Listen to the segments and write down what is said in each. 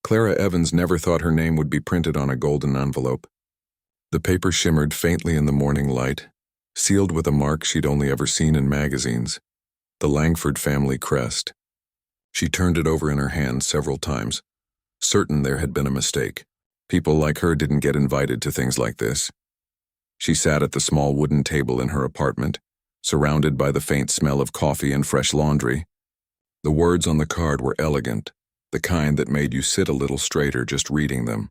Clara Evans never thought her name would be printed on a golden envelope. The paper shimmered faintly in the morning light, sealed with a mark she'd only ever seen in magazines, the Langford family crest. She turned it over in her hand several times, certain there had been a mistake. People like her didn't get invited to things like this. She sat at the small wooden table in her apartment, surrounded by the faint smell of coffee and fresh laundry. The words on the card were elegant, the kind that made you sit a little straighter just reading them.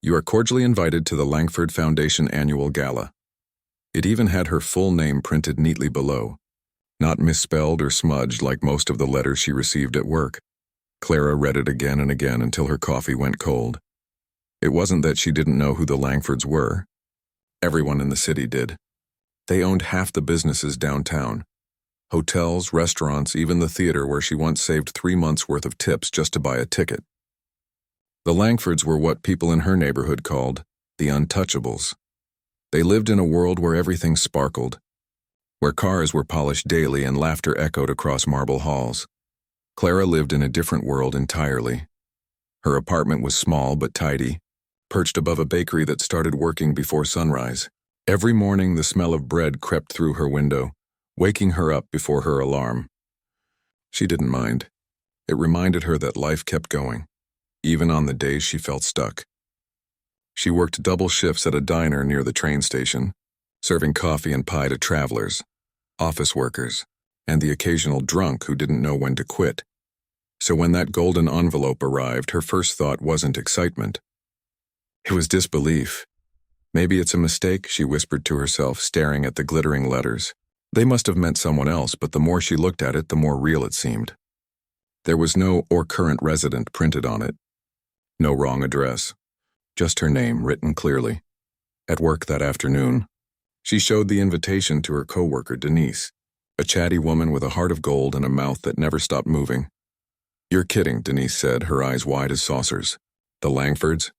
You are cordially invited to the Langford Foundation Annual Gala. It even had her full name printed neatly below, not misspelled or smudged like most of the letters she received at work. Clara read it again and again until her coffee went cold. It wasn't that she didn't know who the Langfords were. Everyone in the city did. They owned half the businesses downtown. Hotels, restaurants, even the theater where she once saved 3 months' worth of tips just to buy a ticket. The Langfords were what people in her neighborhood called the untouchables. They lived in a world where everything sparkled, where cars were polished daily and laughter echoed across marble halls. Clara lived in a different world entirely. Her apartment was small but tidy, perched above a bakery that started working before sunrise. Every morning the smell of bread crept through her window, waking her up before her alarm. She didn't mind. It reminded her that life kept going, even on the days she felt stuck. She worked double shifts at a diner near the train station, serving coffee and pie to travelers, office workers, and the occasional drunk who didn't know when to quit. So when that golden envelope arrived, her first thought wasn't excitement. It was disbelief. Maybe it's a mistake, she whispered to herself, staring at the glittering letters. They must have meant someone else, but the more she looked at it, the more real it seemed. There was no "or current resident" printed on it. No wrong address. Just her name, written clearly. At work that afternoon, she showed the invitation to her coworker, Denise, a chatty woman with a heart of gold and a mouth that never stopped moving. "You're kidding," Denise said, her eyes wide as saucers. "The Langfords?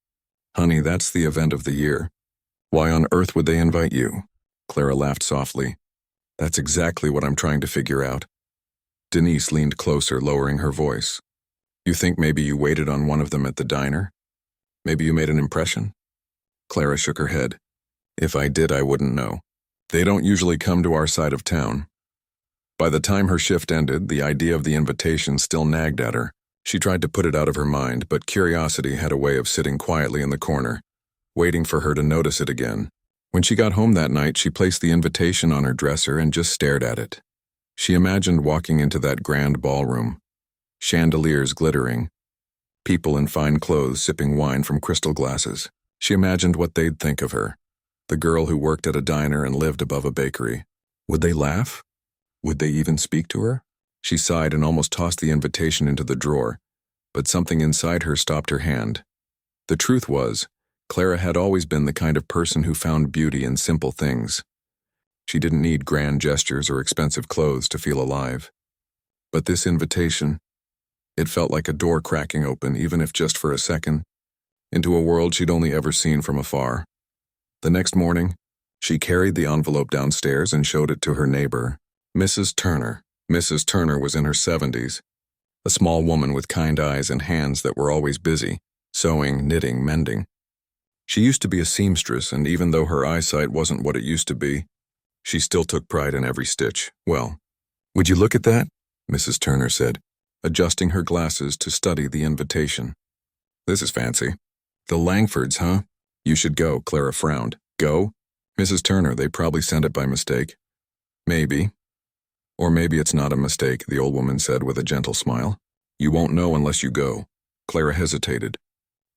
Honey, that's the event of the year. Why on earth would they invite you?" Clara laughed softly. "That's exactly what I'm trying to figure out." Denise leaned closer, lowering her voice. "You think maybe you waited on one of them at the diner? Maybe you made an impression?" Clara shook her head. "If I did, I wouldn't know. They don't usually come to our side of town." By the time her shift ended, the idea of the invitation still nagged at her. She tried to put it out of her mind, but curiosity had a way of sitting quietly in the corner, waiting for her to notice it again. When she got home that night, she placed the invitation on her dresser and just stared at it. She imagined walking into that grand ballroom, chandeliers glittering, people in fine clothes sipping wine from crystal glasses. She imagined what they'd think of her, the girl who worked at a diner and lived above a bakery. Would they laugh? Would they even speak to her? She sighed and almost tossed the invitation into the drawer, but something inside her stopped her hand. The truth was, Clara had always been the kind of person who found beauty in simple things. She didn't need grand gestures or expensive clothes to feel alive. But this invitation, it felt like a door cracking open, even if just for a second, into a world she'd only ever seen from afar. The next morning, she carried the envelope downstairs and showed it to her neighbor, Mrs. Turner. Mrs. Turner was in her 70s, a small woman with kind eyes and hands that were always busy, sewing, knitting, mending. She used to be a seamstress, and even though her eyesight wasn't what it used to be, she still took pride in every stitch. "Well, would you look at that?" Mrs. Turner said, adjusting her glasses to study the invitation. "This is fancy. The Langfords, huh? You should go," Clara frowned. "Go? Mrs. Turner, they probably sent it by mistake." "Maybe. Or maybe it's not a mistake," the old woman said with a gentle smile. "You won't know unless you go." Clara hesitated.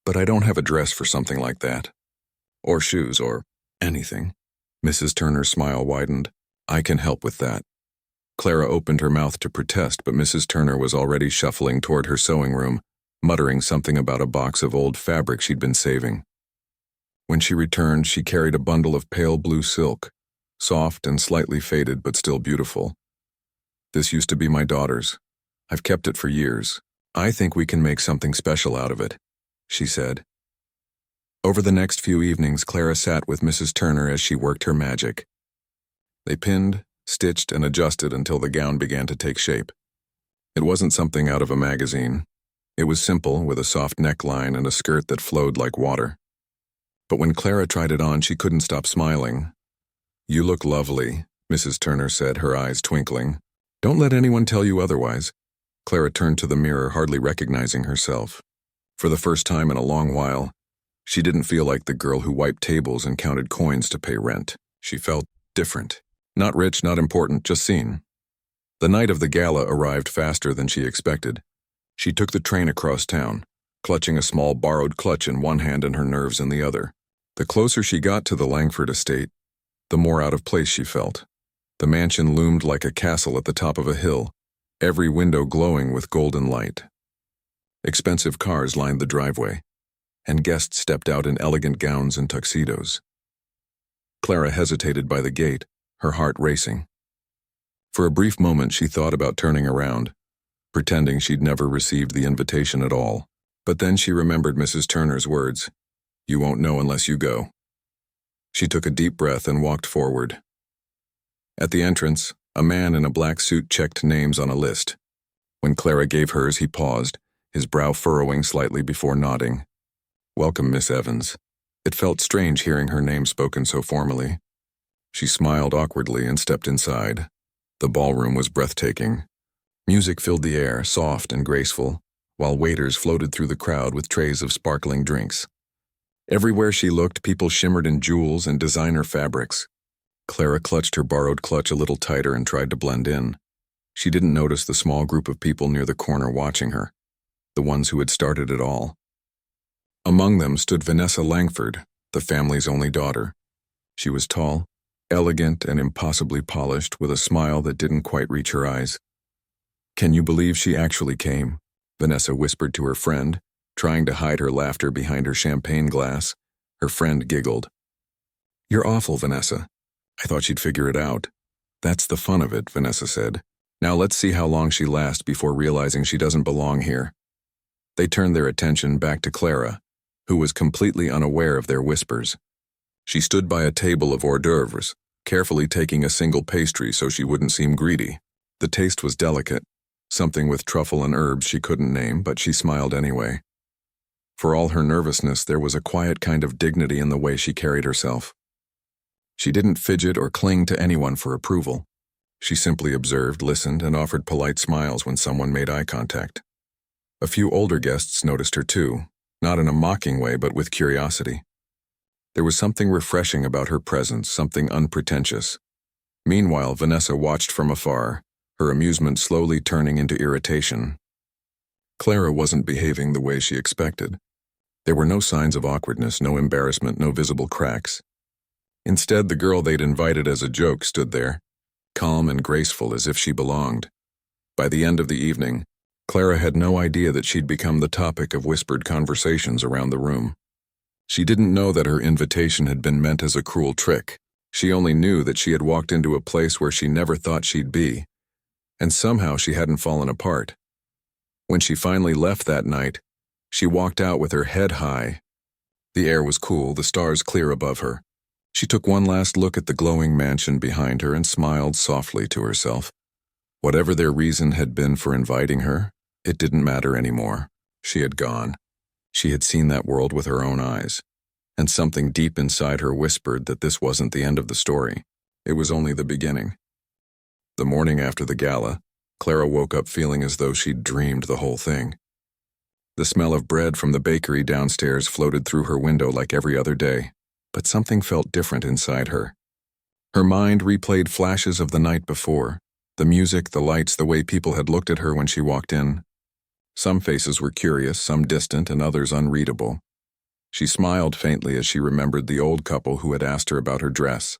"But I don't have a dress for something like that. Or shoes, or anything." Mrs. Turner's smile widened. "I can help with that." Clara opened her mouth to protest, but Mrs. Turner was already shuffling toward her sewing room, muttering something about a box of old fabric she'd been saving. When she returned, she carried a bundle of pale blue silk, soft and slightly faded but still beautiful. "This used to be my daughter's. I've kept it for years. I think we can make something special out of it," she said. Over the next few evenings, Clara sat with Mrs. Turner as she worked her magic. They pinned, stitched, and adjusted until the gown began to take shape. It wasn't something out of a magazine. It was simple, with a soft neckline and a skirt that flowed like water. But when Clara tried it on, she couldn't stop smiling. "You look lovely," Mrs. Turner said, her eyes twinkling. "Don't let anyone tell you otherwise." Clara turned to the mirror, hardly recognizing herself. For the first time in a long while, she didn't feel like the girl who wiped tables and counted coins to pay rent. She felt different. Not rich, not important, just seen. The night of the gala arrived faster than she expected. She took the train across town, clutching a small borrowed clutch in one hand and her nerves in the other. The closer she got to the Langford estate, the more out of place she felt. The mansion loomed like a castle at the top of a hill, every window glowing with golden light. Expensive cars lined the driveway, and guests stepped out in elegant gowns and tuxedos. Clara hesitated by the gate, her heart racing. For a brief moment she thought about turning around, pretending she'd never received the invitation at all. But then she remembered Mrs. Turner's words, "You won't know unless you go." She took a deep breath and walked forward. At the entrance, a man in a black suit checked names on a list. When Clara gave hers, he paused, his brow furrowing slightly before nodding. "Welcome, Miss Evans." It felt strange hearing her name spoken so formally. She smiled awkwardly and stepped inside. The ballroom was breathtaking. Music filled the air, soft and graceful, while waiters floated through the crowd with trays of sparkling drinks. Everywhere she looked, people shimmered in jewels and designer fabrics. Clara clutched her borrowed clutch a little tighter and tried to blend in. She didn't notice the small group of people near the corner watching her, the ones who had started it all. Among them stood Vanessa Langford, the family's only daughter. She was tall, elegant, and impossibly polished, with a smile that didn't quite reach her eyes. "Can you believe she actually came?" Vanessa whispered to her friend, trying to hide her laughter behind her champagne glass. Her friend giggled. "You're awful, Vanessa. I thought she'd figure it out." "That's the fun of it," Vanessa said. "Now let's see how long she lasts before realizing she doesn't belong here." They turned their attention back to Clara, who was completely unaware of their whispers. She stood by a table of hors d'oeuvres, carefully taking a single pastry so she wouldn't seem greedy. The taste was delicate, something with truffle and herbs she couldn't name, but she smiled anyway. For all her nervousness, there was a quiet kind of dignity in the way she carried herself. She didn't fidget or cling to anyone for approval. She simply observed, listened, and offered polite smiles when someone made eye contact. A few older guests noticed her too, not in a mocking way but with curiosity. There was something refreshing about her presence, something unpretentious. Meanwhile, Vanessa watched from afar, her amusement slowly turning into irritation. Clara wasn't behaving the way she expected. There were no signs of awkwardness, no embarrassment, no visible cracks. Instead, the girl they'd invited as a joke stood there, calm and graceful as if she belonged. By the end of the evening, Clara had no idea that she'd become the topic of whispered conversations around the room. She didn't know that her invitation had been meant as a cruel trick. She only knew that she had walked into a place where she never thought she'd be, and somehow she hadn't fallen apart. When she finally left that night, she walked out with her head high. The air was cool, the stars clear above her. She took one last look at the glowing mansion behind her and smiled softly to herself. Whatever their reason had been for inviting her, it didn't matter anymore. She had gone. She had seen that world with her own eyes, and something deep inside her whispered that this wasn't the end of the story. It was only the beginning. The morning after the gala, Clara woke up feeling as though she'd dreamed the whole thing. The smell of bread from the bakery downstairs floated through her window like every other day, but something felt different inside her. Her mind replayed flashes of the night before, the music, the lights, the way people had looked at her when she walked in. Some faces were curious, some distant, and others unreadable. She smiled faintly as she remembered the old couple who had asked her about her dress.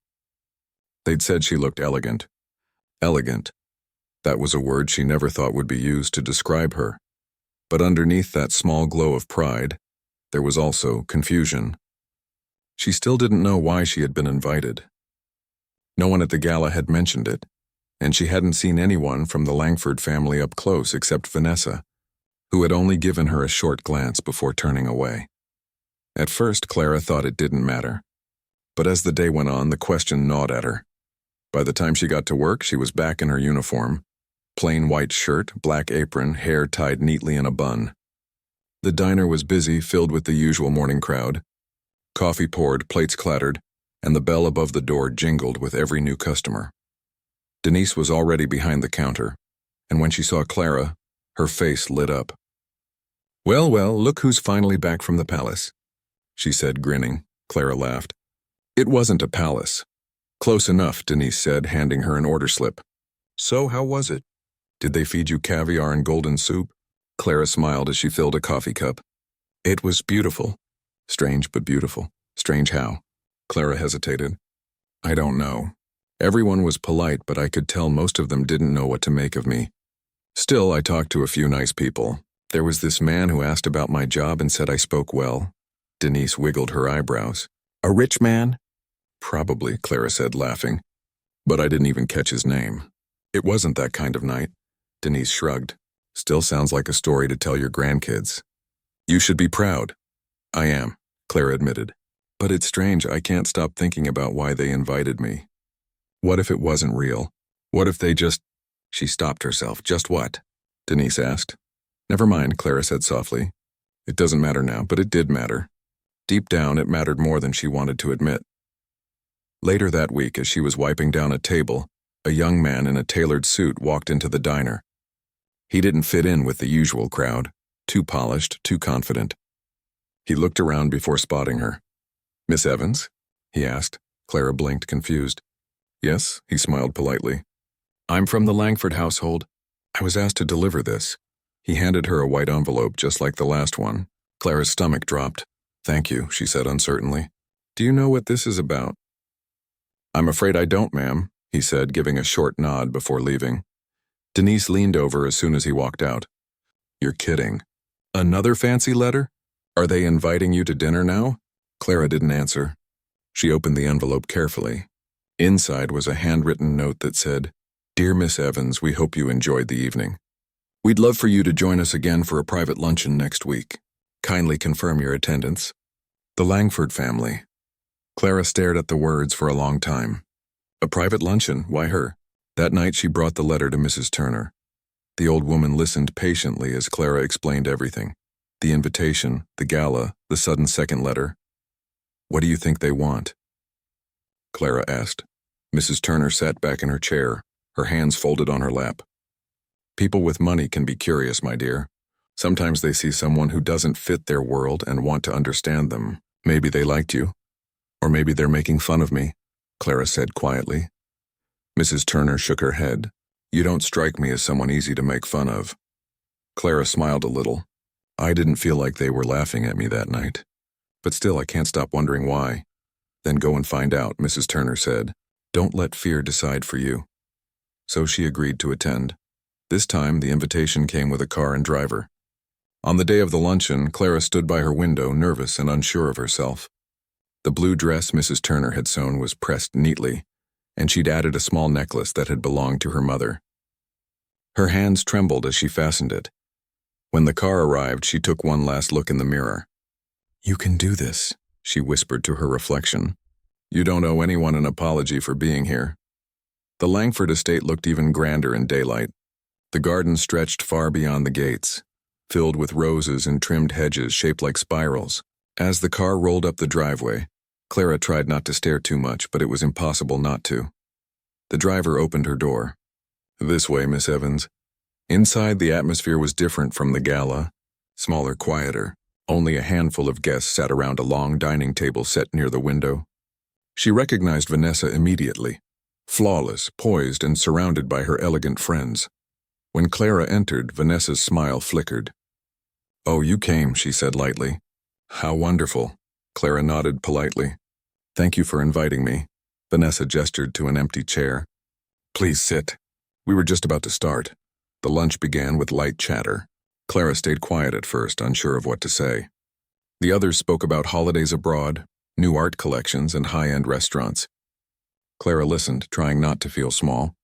They'd said she looked elegant. Elegant. That was a word she never thought would be used to describe her. But underneath that small glow of pride, there was also confusion. She still didn't know why she had been invited. No one at the gala had mentioned it, and she hadn't seen anyone from the Langford family up close except Vanessa, who had only given her a short glance before turning away. At first, Clara thought it didn't matter, but as the day went on, the question gnawed at her. By the time she got to work, she was back in her uniform, plain white shirt, black apron, hair tied neatly in a bun. The diner was busy, filled with the usual morning crowd. Coffee poured, plates clattered, and the bell above the door jingled with every new customer. Denise was already behind the counter, and when she saw Clara, her face lit up. "Well, well, look who's finally back from the palace," she said, grinning. Clara laughed. "It wasn't a palace." "Close enough," Denise said, handing her an order slip. "So, how was it? Did they feed you caviar and golden soup?" Clara smiled as she filled a coffee cup. "It was beautiful. Strange but beautiful." "Strange how?" Clara hesitated. "I don't know. Everyone was polite, but I could tell most of them didn't know what to make of me. Still, I talked to a few nice people. There was this man who asked about my job and said I spoke well." Denise wiggled her eyebrows. "A rich man?" "Probably," Clara said, laughing. "But I didn't even catch his name. It wasn't that kind of night." Denise shrugged. "Still sounds like a story to tell your grandkids." "You should be proud." "I am," Clara admitted. "But it's strange, I can't stop thinking about why they invited me. What if it wasn't real? What if they just—" She stopped herself. "Just what?" Denise asked. "Never mind," Clara said softly. "It doesn't matter now, but it did matter." Deep down, it mattered more than she wanted to admit. Later that week, as she was wiping down a table, a young man in a tailored suit walked into the diner. He didn't fit in with the usual crowd, too polished, too confident. He looked around before spotting her. "Miss Evans?" he asked. Clara blinked, confused. "Yes," he smiled politely. "I'm from the Langford household. I was asked to deliver this." He handed her a white envelope just like the last one. Clara's stomach dropped. "Thank you," she said uncertainly. "Do you know what this is about?" "I'm afraid I don't, ma'am," he said, giving a short nod before leaving. Denise leaned over as soon as he walked out. "You're kidding. Another fancy letter? Are they inviting you to dinner now?" Clara didn't answer. She opened the envelope carefully. Inside was a handwritten note that said, "Dear Miss Evans, we hope you enjoyed the evening. We'd love for you to join us again for a private luncheon next week. Kindly confirm your attendance. The Langford family." Clara stared at the words for a long time. A private luncheon? Why her? That night she brought the letter to Mrs. Turner. The old woman listened patiently as Clara explained everything. The invitation, the gala, the sudden second letter. "What do you think they want?" Clara asked. Mrs. Turner sat back in her chair, her hands folded on her lap. "People with money can be curious, my dear. Sometimes they see someone who doesn't fit their world and want to understand them. Maybe they liked you. Or maybe they're making fun of me," Clara said quietly. Mrs. Turner shook her head. "You don't strike me as someone easy to make fun of." Clara smiled a little. "I didn't feel like they were laughing at me that night. But still, I can't stop wondering why." "Then go and find out," Mrs. Turner said. "Don't let fear decide for you." So she agreed to attend. This time, the invitation came with a car and driver. On the day of the luncheon, Clara stood by her window, nervous and unsure of herself. The blue dress Mrs. Turner had sewn was pressed neatly, and she'd added a small necklace that had belonged to her mother. Her hands trembled as she fastened it. When the car arrived, she took one last look in the mirror. "You can do this," she whispered to her reflection. "You don't owe anyone an apology for being here." The Langford estate looked even grander in daylight. The garden stretched far beyond the gates, filled with roses and trimmed hedges shaped like spirals. As the car rolled up the driveway, Clara tried not to stare too much, but it was impossible not to. The driver opened her door. "This way, Miss Evans." Inside, the atmosphere was different from the gala, smaller, quieter. Only a handful of guests sat around a long dining table set near the window. She recognized Vanessa immediately, flawless, poised, and surrounded by her elegant friends. When Clara entered, Vanessa's smile flickered. "Oh, you came," she said lightly. "How wonderful." Clara nodded politely. "Thank you for inviting me." Vanessa gestured to an empty chair. "Please sit." We were just about to start. The lunch began with light chatter. Clara stayed quiet at first, unsure of what to say. The others spoke about holidays abroad, new art collections, and high-end restaurants. Clara listened, trying not to feel small.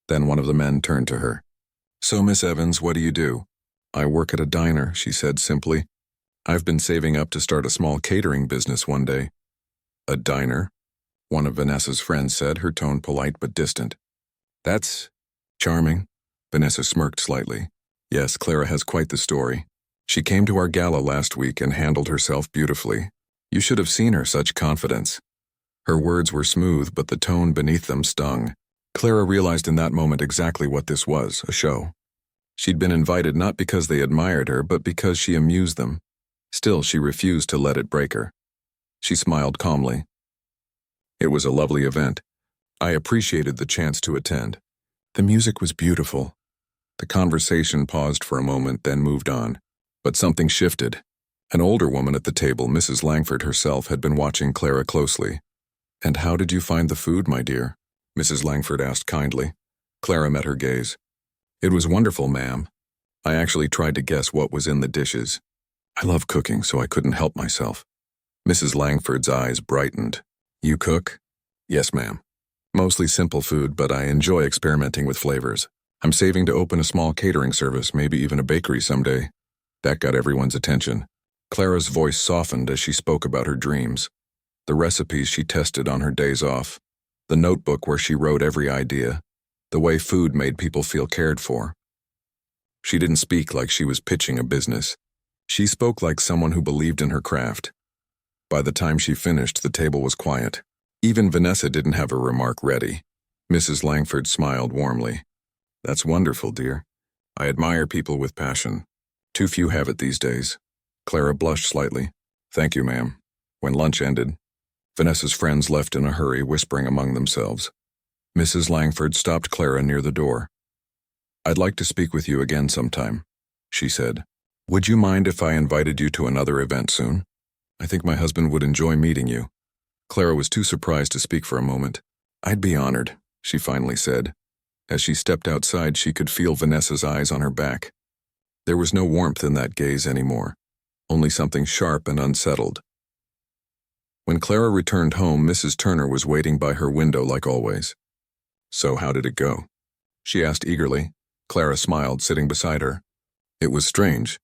Then one of the men turned to her. "So, Miss Evans, what do you do?" "I work at a diner," she said simply. "I've been saving up to start a small catering business one day." "A diner?" one of Vanessa's friends said, her tone polite but distant. "That's charming." Vanessa smirked slightly. "Yes, Clara has quite the story. She came to our gala last week and handled herself beautifully. You should have seen her, such confidence. Her words were smooth, but the tone beneath them stung. Clara realized in that moment exactly what this was, a show. She'd been invited not because they admired her, but because she amused them. Still, she refused to let it break her. She smiled calmly. It was a lovely event. I appreciated the chance to attend. The music was beautiful. The conversation paused for a moment, then moved on. But something shifted. An older woman at the table, Mrs. Langford herself, had been watching Clara closely. "And how did you find the food, my dear?" Mrs. Langford asked kindly. Clara met her gaze. "It was wonderful, ma'am. I actually tried to guess what was in the dishes. I love cooking, so I couldn't help myself." Mrs. Langford's eyes brightened. "You cook?" "Yes, ma'am. Mostly simple food, but I enjoy experimenting with flavors. I'm saving to open a small catering service, maybe even a bakery someday." That got everyone's attention. Clara's voice softened as she spoke about her dreams. The recipes she tested on her days off. The notebook where she wrote every idea. The way food made people feel cared for. She didn't speak like she was pitching a business. She spoke like someone who believed in her craft. By the time she finished, the table was quiet. Even Vanessa didn't have a remark ready. Mrs. Langford smiled warmly. "That's wonderful, dear. I admire people with passion. Too few have it these days." Clara blushed slightly. "Thank you, ma'am." When lunch ended, Vanessa's friends left in a hurry, whispering among themselves. Mrs. Langford stopped Clara near the door. "I'd like to speak with you again sometime," she said. "Would you mind if I invited you to another event soon? I think my husband would enjoy meeting you." Clara was too surprised to speak for a moment. "I'd be honored," she finally said. As she stepped outside, she could feel Vanessa's eyes on her back. There was no warmth in that gaze anymore, only something sharp and unsettled. When Clara returned home, Mrs. Turner was waiting by her window like always. "So how did it go?" she asked eagerly. Clara smiled, sitting beside her. "It was strange.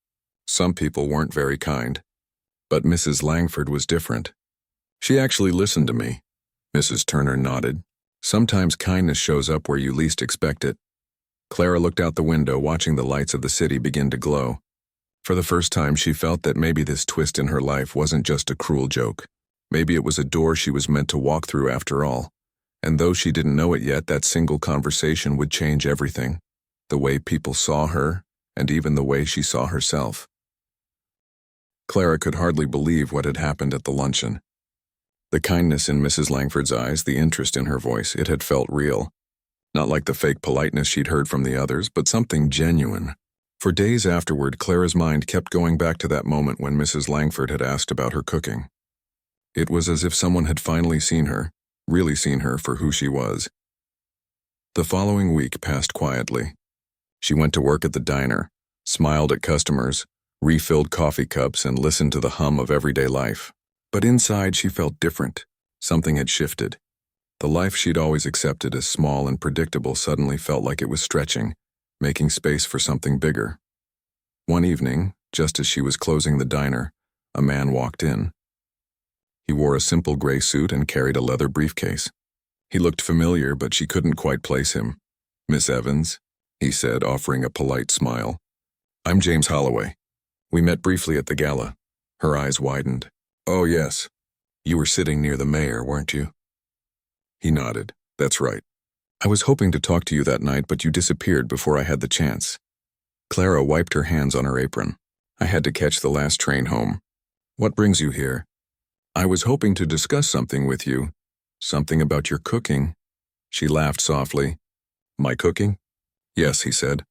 Some people weren't very kind. But Mrs. Langford was different. She actually listened to me." Mrs. Turner nodded. "Sometimes kindness shows up where you least expect it." Clara looked out the window, watching the lights of the city begin to glow. For the first time, she felt that maybe this twist in her life wasn't just a cruel joke. Maybe it was a door she was meant to walk through after all. And though she didn't know it yet, that single conversation would change everything. The way people saw her, and even the way she saw herself. Clara could hardly believe what had happened at the luncheon. The kindness in Mrs. Langford's eyes, the interest in her voice, it had felt real. Not like the fake politeness she'd heard from the others, but something genuine. For days afterward, Clara's mind kept going back to that moment when Mrs. Langford had asked about her cooking. It was as if someone had finally seen her, really seen her for who she was. The following week passed quietly. She went to work at the diner, smiled at customers, refilled coffee cups, and listened to the hum of everyday life. But inside she felt different. Something had shifted. The life she'd always accepted as small and predictable suddenly felt like it was stretching, making space for something bigger. One evening, just as she was closing the diner, a man walked in. He wore a simple gray suit and carried a leather briefcase. He looked familiar, but she couldn't quite place him. "Miss Evans," he said, offering a polite smile. "I'm James Holloway. We met briefly at the gala." Her eyes widened. "Oh, yes. You were sitting near the mayor, weren't you?" He nodded. "That's right. I was hoping to talk to you that night, but you disappeared before I had the chance." Clara wiped her hands on her apron. "I had to catch the last train home." "What brings you here?" "I was hoping to discuss something with you. Something about your cooking." She laughed softly. "My cooking?" "Yes," he said.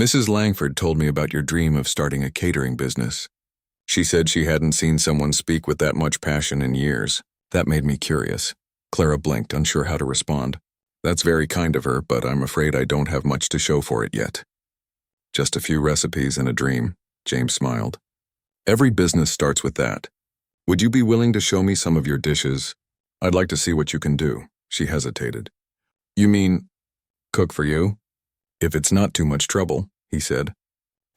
"Mrs. Langford told me about your dream of starting a catering business. She said she hadn't seen someone speak with that much passion in years. That made me curious." Clara blinked, unsure how to respond. "That's very kind of her, but I'm afraid I don't have much to show for it yet." "Just a few recipes and a dream," James smiled. "Every business starts with that. Would you be willing to show me some of your dishes? I'd like to see what you can do." She hesitated. "You mean, cook for you?" "If it's not too much trouble," he said.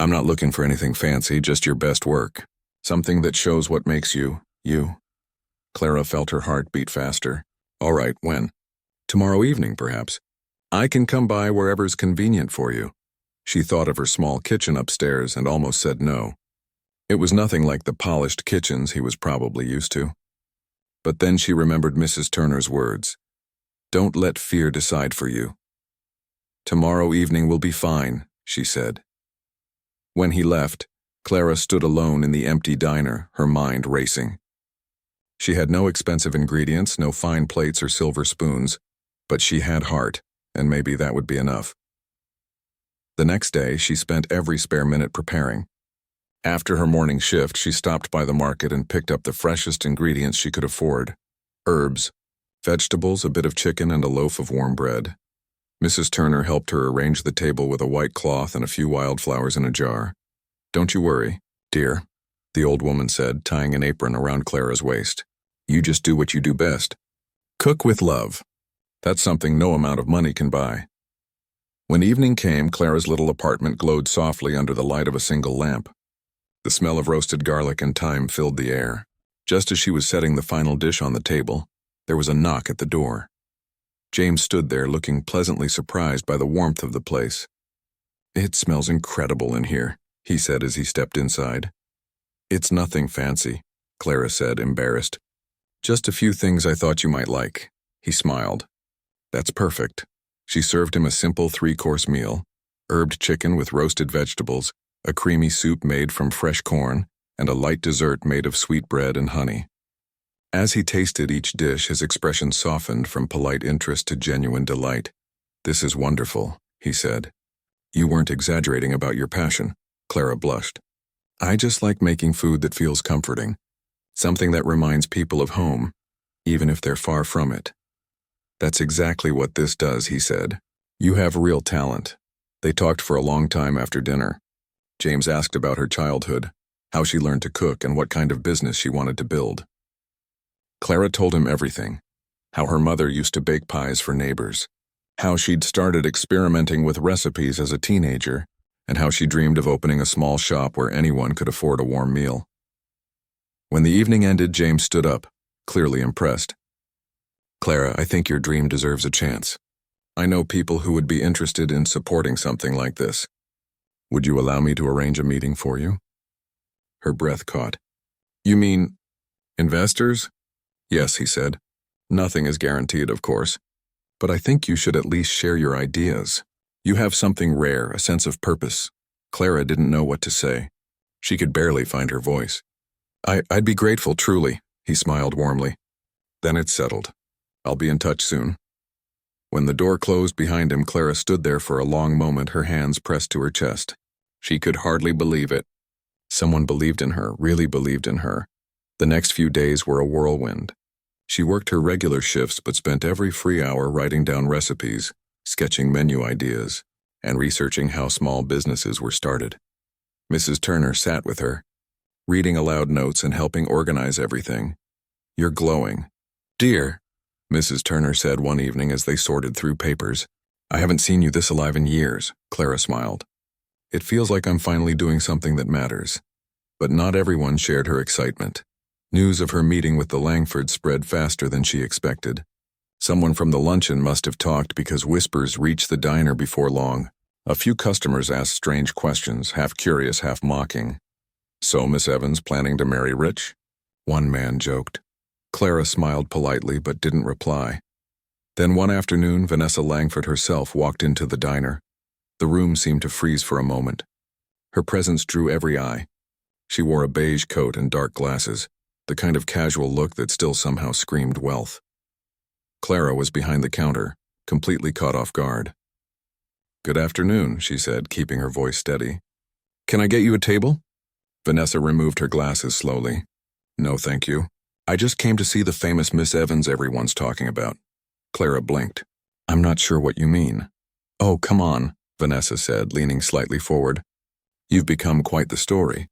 "I'm not looking for anything fancy, just your best work. Something that shows what makes you, you." Clara felt her heart beat faster. "All right, when?" "Tomorrow evening, perhaps. I can come by wherever's convenient for you." She thought of her small kitchen upstairs and almost said no. It was nothing like the polished kitchens he was probably used to. But then she remembered Mrs. Turner's words. "Don't let fear decide for you." "Tomorrow evening will be fine," she said. When he left, Clara stood alone in the empty diner, her mind racing. She had no expensive ingredients, no fine plates or silver spoons, but she had heart, and maybe that would be enough. The next day, she spent every spare minute preparing. After her morning shift, she stopped by the market and picked up the freshest ingredients she could afford: herbs, vegetables, a bit of chicken, and a loaf of warm bread. Mrs. Turner helped her arrange the table with a white cloth and a few wildflowers in a jar. "Don't you worry, dear," the old woman said, tying an apron around Clara's waist. "You just do what you do best. Cook with love. That's something no amount of money can buy." When evening came, Clara's little apartment glowed softly under the light of a single lamp. The smell of roasted garlic and thyme filled the air. Just as she was setting the final dish on the table, there was a knock at the door. James stood there, looking pleasantly surprised by the warmth of the place. "It smells incredible in here," he said as he stepped inside. "It's nothing fancy," Clara said, embarrassed. "Just a few things I thought you might like." He smiled. "That's perfect." She served him a simple 3-course meal: herbed chicken with roasted vegetables, a creamy soup made from fresh corn, and a light dessert made of sweet bread and honey. As he tasted each dish, his expression softened from polite interest to genuine delight. "This is wonderful," he said. "You weren't exaggerating about your passion." Clara blushed. "I just like making food that feels comforting, something that reminds people of home, even if they're far from it." "That's exactly what this does," he said. "You have real talent." They talked for a long time after dinner. James asked about her childhood, how she learned to cook, and what kind of business she wanted to build. Clara told him everything: how her mother used to bake pies for neighbors, how she'd started experimenting with recipes as a teenager, and how she dreamed of opening a small shop where anyone could afford a warm meal. When the evening ended, James stood up, clearly impressed. "Clara, I think your dream deserves a chance. I know people who would be interested in supporting something like this. Would you allow me to arrange a meeting for you?" Her breath caught. "You mean investors?" "Yes," he said. "Nothing is guaranteed, of course. But I think you should at least share your ideas. You have something rare, a sense of purpose." Clara didn't know what to say. She could barely find her voice. I'd be grateful, truly," he smiled warmly. "Then it's settled. I'll be in touch soon." When the door closed behind him, Clara stood there for a long moment, her hands pressed to her chest. She could hardly believe it. Someone believed in her, really believed in her. The next few days were a whirlwind. She worked her regular shifts but spent every free hour writing down recipes, sketching menu ideas, and researching how small businesses were started. Mrs. Turner sat with her, reading aloud notes and helping organize everything. "You're glowing." "Dear," Mrs. Turner said one evening as they sorted through papers, "I haven't seen you this alive in years." Clara smiled. "It feels like I'm finally doing something that matters." But not everyone shared her excitement. News of her meeting with the Langfords spread faster than she expected. Someone from the luncheon must have talked because whispers reached the diner before long. A few customers asked strange questions, half curious, half mocking. "So Miss Evans planning to marry rich?" one man joked. Clara smiled politely but didn't reply. Then one afternoon, Vanessa Langford herself walked into the diner. The room seemed to freeze for a moment. Her presence drew every eye. She wore a beige coat and dark glasses, the kind of casual look that still somehow screamed wealth. Clara was behind the counter, completely caught off guard. "Good afternoon," she said, keeping her voice steady. "Can I get you a table?" Vanessa removed her glasses slowly. "No, thank you. I just came to see the famous Miss Evans everyone's talking about." Clara blinked. "I'm not sure what you mean." "Oh, come on," Vanessa said, leaning slightly forward. "You've become quite the story.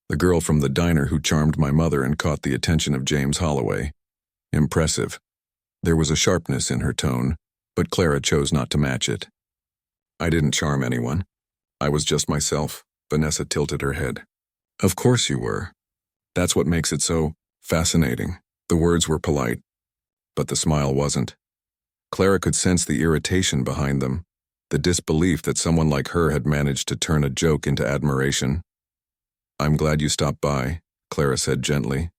The girl from the diner who charmed my mother and caught the attention of James Holloway. Impressive." There was a sharpness in her tone, but Clara chose not to match it. "I didn't charm anyone. I was just myself." Vanessa tilted her head. "Of course you were. That's what makes it so fascinating." The words were polite, but the smile wasn't. Clara could sense the irritation behind them, the disbelief that someone like her had managed to turn a joke into admiration. I'm glad you stopped by, Clara said gently.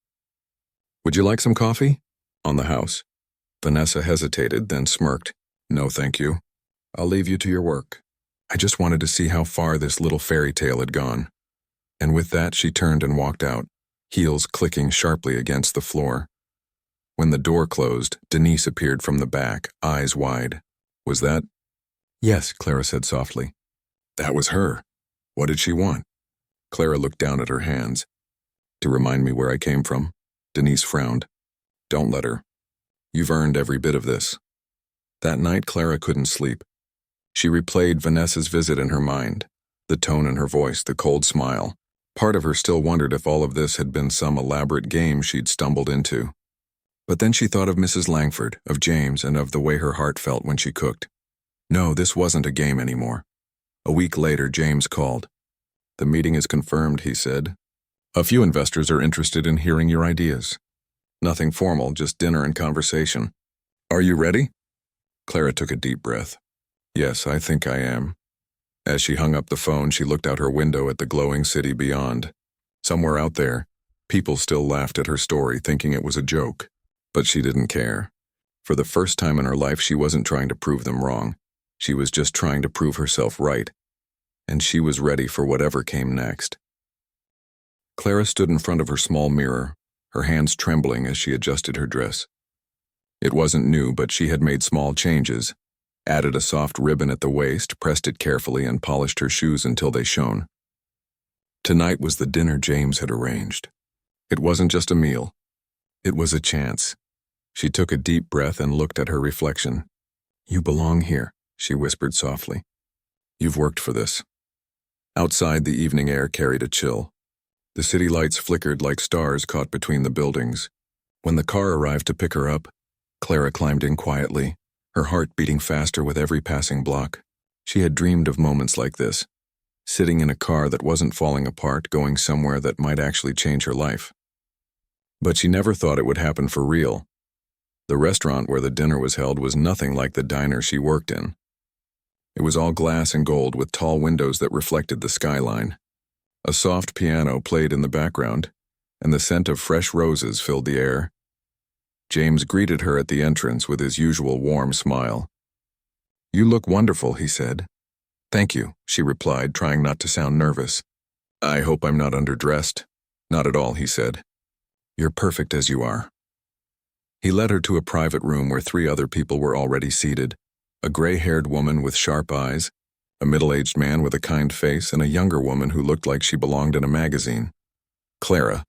Would you like some coffee? On the house. Vanessa hesitated, then smirked. No, thank you. I'll leave you to your work. I just wanted to see how far this little fairy tale had gone. And with that, she turned and walked out, heels clicking sharply against the floor. When the door closed, Denise appeared from the back, eyes wide. Was that? Yes, Clara said softly. That was her. What did she want? Clara looked down at her hands. To remind me where I came from. Denise frowned. Don't let her. You've earned every bit of this. That night, Clara couldn't sleep. She replayed Vanessa's visit in her mind, the tone in her voice, the cold smile. Part of her still wondered if all of this had been some elaborate game she'd stumbled into. But then she thought of Mrs. Langford, of James, and of the way her heart felt when she cooked. No, this wasn't a game anymore. A week later, James called. The meeting is confirmed, he said. A few investors are interested in hearing your ideas. Nothing formal, just dinner and conversation. Are you ready? Clara took a deep breath. Yes, I think I am. As she hung up the phone, she looked out her window at the glowing city beyond. Somewhere out there, people still laughed at her story, thinking it was a joke. But she didn't care. For the first time in her life, she wasn't trying to prove them wrong. She was just trying to prove herself right. And she was ready for whatever came next. Clara stood in front of her small mirror, her hands trembling as she adjusted her dress. It wasn't new, but she had made small changes, added a soft ribbon at the waist, pressed it carefully, and polished her shoes until they shone. Tonight was the dinner James had arranged. It wasn't just a meal. It was a chance. She took a deep breath and looked at her reflection. You belong here, she whispered softly. You've worked for this. Outside, the evening air carried a chill. The city lights flickered like stars caught between the buildings. When the car arrived to pick her up, Clara climbed in quietly, her heart beating faster with every passing block. She had dreamed of moments like this, sitting in a car that wasn't falling apart, going somewhere that might actually change her life. But she never thought it would happen for real. The restaurant where the dinner was held was nothing like the diner she worked in. It was all glass and gold with tall windows that reflected the skyline. A soft piano played in the background, and the scent of fresh roses filled the air. James greeted her at the entrance with his usual warm smile. You look wonderful, he said. Thank you, she replied, trying not to sound nervous. I hope I'm not underdressed. Not at all, he said. You're perfect as you are. He led her to a private room where 3 other people were already seated, a gray-haired woman with sharp eyes, a middle-aged man with a kind face, and a younger woman who looked like she belonged in a magazine. Clara,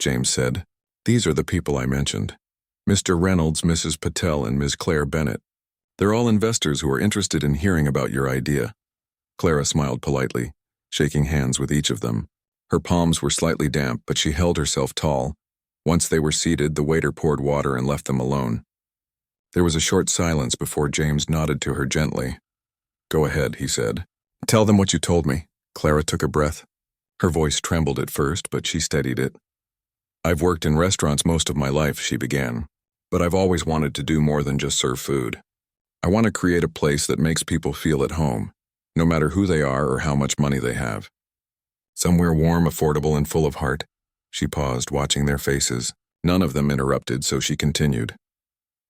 James said, these are the people I mentioned. Mr. Reynolds, Mrs. Patel, and Ms. Claire Bennett. They're all investors who are interested in hearing about your idea. Clara smiled politely, shaking hands with each of them. Her palms were slightly damp, but she held herself tall. Once they were seated, the waiter poured water and left them alone. There was a short silence before James nodded to her gently. Go ahead, he said. Tell them what you told me. Clara took a breath. Her voice trembled at first, but she steadied it. I've worked in restaurants most of my life, she began. But I've always wanted to do more than just serve food. I want to create a place that makes people feel at home, no matter who they are or how much money they have. Somewhere warm, affordable, and full of heart. She paused, watching their faces. None of them interrupted, so she continued.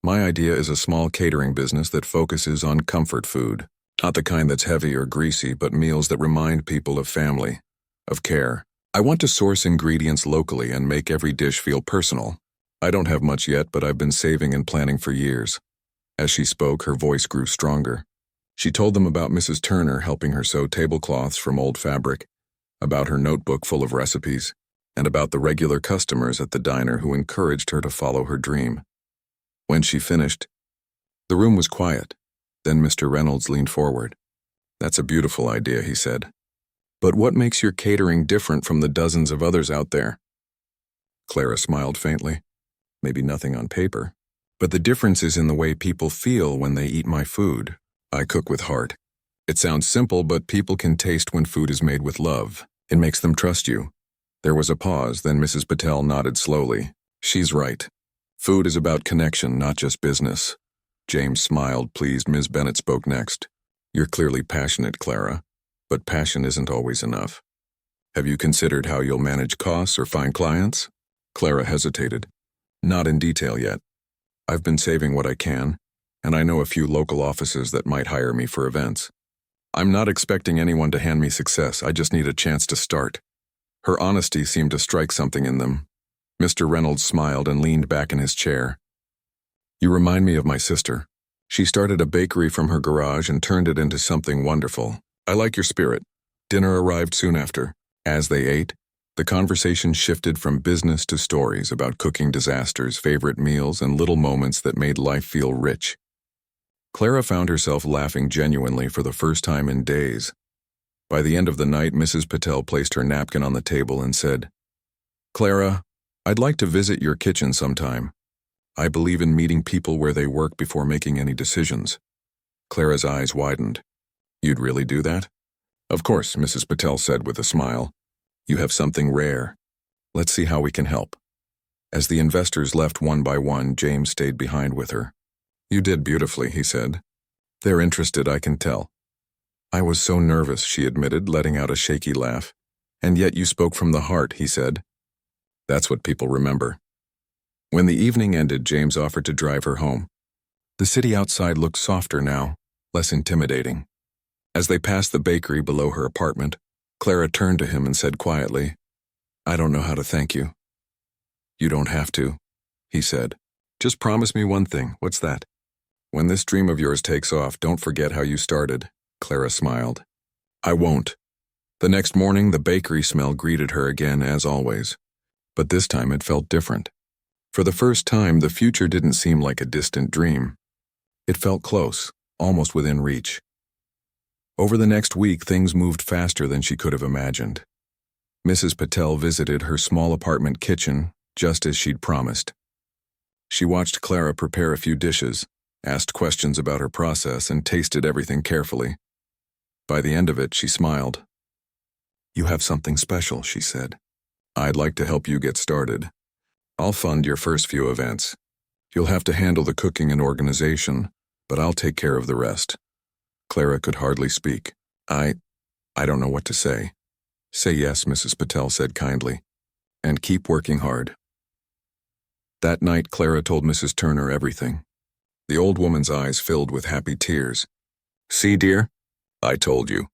My idea is a small catering business that focuses on comfort food. Not the kind that's heavy or greasy, but meals that remind people of family, of care. I want to source ingredients locally and make every dish feel personal. I don't have much yet, but I've been saving and planning for years. As she spoke, her voice grew stronger. She told them about Mrs. Turner helping her sew tablecloths from old fabric, about her notebook full of recipes, and about the regular customers at the diner who encouraged her to follow her dream. When she finished, the room was quiet. Then Mr. Reynolds leaned forward. That's a beautiful idea, he said. But what makes your catering different from the dozens of others out there? Clara smiled faintly. Maybe nothing on paper. But the difference is in the way people feel when they eat my food. I cook with heart. It sounds simple, but people can taste when food is made with love. It makes them trust you. There was a pause, then Mrs. Patel nodded slowly. She's right. Food is about connection, not just business. James smiled, pleased. Ms. Bennett spoke next. You're clearly passionate, Clara. But passion isn't always enough. Have you considered how you'll manage costs or find clients? Clara hesitated. Not in detail yet. I've been saving what I can, and I know a few local offices that might hire me for events. I'm not expecting anyone to hand me success, I just need a chance to start. Her honesty seemed to strike something in them. Mr. Reynolds smiled and leaned back in his chair. You remind me of my sister. She started a bakery from her garage and turned it into something wonderful. I like your spirit. Dinner arrived soon after. As they ate, the conversation shifted from business to stories about cooking disasters, favorite meals, and little moments that made life feel rich. Clara found herself laughing genuinely for the first time in days. By the end of the night, Mrs. Patel placed her napkin on the table and said, Clara, I'd like to visit your kitchen sometime. I believe in meeting people where they work before making any decisions. Clara's eyes widened. You'd really do that? Of course, Mrs. Patel said with a smile. You have something rare. Let's see how we can help. As the investors left one by one, James stayed behind with her. You did beautifully, he said. They're interested, I can tell. I was so nervous, she admitted, letting out a shaky laugh. And yet you spoke from the heart, he said. That's what people remember. When the evening ended, James offered to drive her home. The city outside looked softer now, less intimidating. As they passed the bakery below her apartment, Clara turned to him and said quietly, I don't know how to thank you. You don't have to, he said. Just promise me one thing. What's that? When this dream of yours takes off, don't forget how you started, Clara smiled. I won't. The next morning, the bakery smell greeted her again as always. But this time it felt different. For the first time, the future didn't seem like a distant dream. It felt close, almost within reach. Over the next week, things moved faster than she could have imagined. Mrs. Patel visited her small apartment kitchen, just as she'd promised. She watched Clara prepare a few dishes, asked questions about her process, and tasted everything carefully. By the end of it, she smiled. You have something special, she said. I'd like to help you get started. I'll fund your first few events. You'll have to handle the cooking and organization, but I'll take care of the rest. Clara could hardly speak. I don't know what to say. Say yes, Mrs. Patel said kindly, and keep working hard. That night, Clara told Mrs. Turner everything. The old woman's eyes filled with happy tears. See, dear? I told you.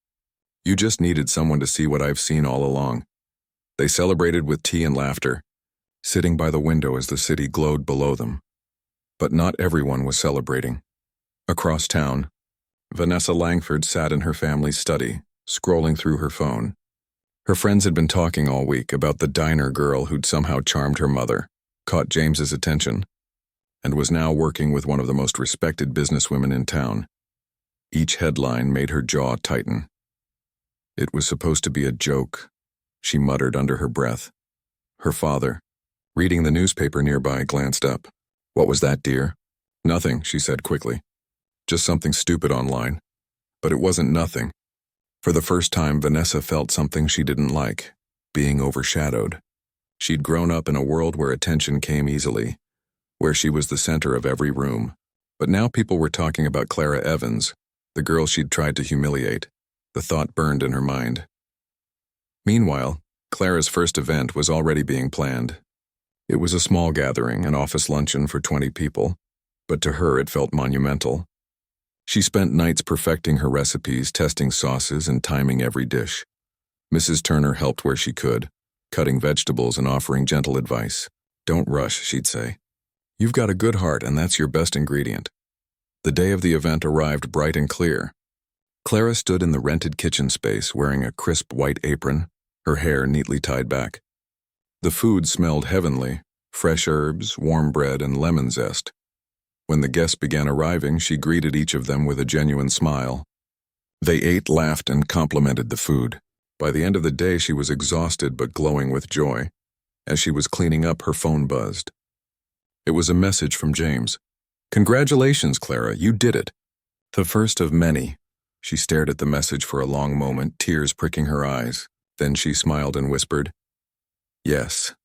You just needed someone to see what I've seen all along. They celebrated with tea and laughter, sitting by the window as the city glowed below them. But not everyone was celebrating. Across town, Vanessa Langford sat in her family's study, scrolling through her phone. Her friends had been talking all week about the diner girl who'd somehow charmed her mother, caught James's attention, and was now working with one of the most respected businesswomen in town. Each headline made her jaw tighten. It was supposed to be a joke, she muttered under her breath. Her father, reading the newspaper nearby, glanced up. What was that, dear? Nothing, she said quickly. Just something stupid online. But it wasn't nothing. For the first time, Vanessa felt something she didn't like, being overshadowed. She'd grown up in a world where attention came easily, where she was the center of every room. But now people were talking about Clara Evans, the girl she'd tried to humiliate. The thought burned in her mind. Meanwhile, Clara's first event was already being planned. It was a small gathering, an office luncheon for 20 people, but to her it felt monumental. She spent nights perfecting her recipes, testing sauces, and timing every dish. Mrs. Turner helped where she could, cutting vegetables and offering gentle advice. Don't rush, she'd say. You've got a good heart, and that's your best ingredient. The day of the event arrived bright and clear. Clara stood in the rented kitchen space wearing a crisp white apron, her hair neatly tied back. The food smelled heavenly, fresh herbs, warm bread, and lemon zest. When the guests began arriving, she greeted each of them with a genuine smile. They ate, laughed, and complimented the food. By the end of the day, she was exhausted but glowing with joy. As she was cleaning up, her phone buzzed. It was a message from James. Congratulations, Clara, you did it. The first of many. She stared at the message for a long moment, tears pricking her eyes. Then she smiled and whispered, Yes,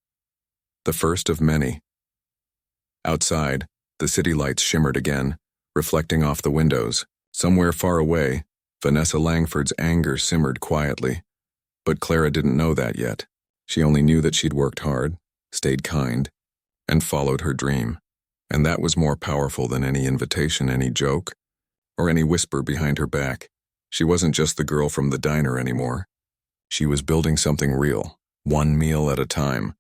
the first of many. Outside, the city lights shimmered again, reflecting off the windows. Somewhere far away, Vanessa Langford's anger simmered quietly. But Clara didn't know that yet. She only knew that she'd worked hard, stayed kind, and followed her dream. And that was more powerful than any invitation, any joke, or any whisper behind her back. She wasn't just the girl from the diner anymore. She was building something real, one meal at a time,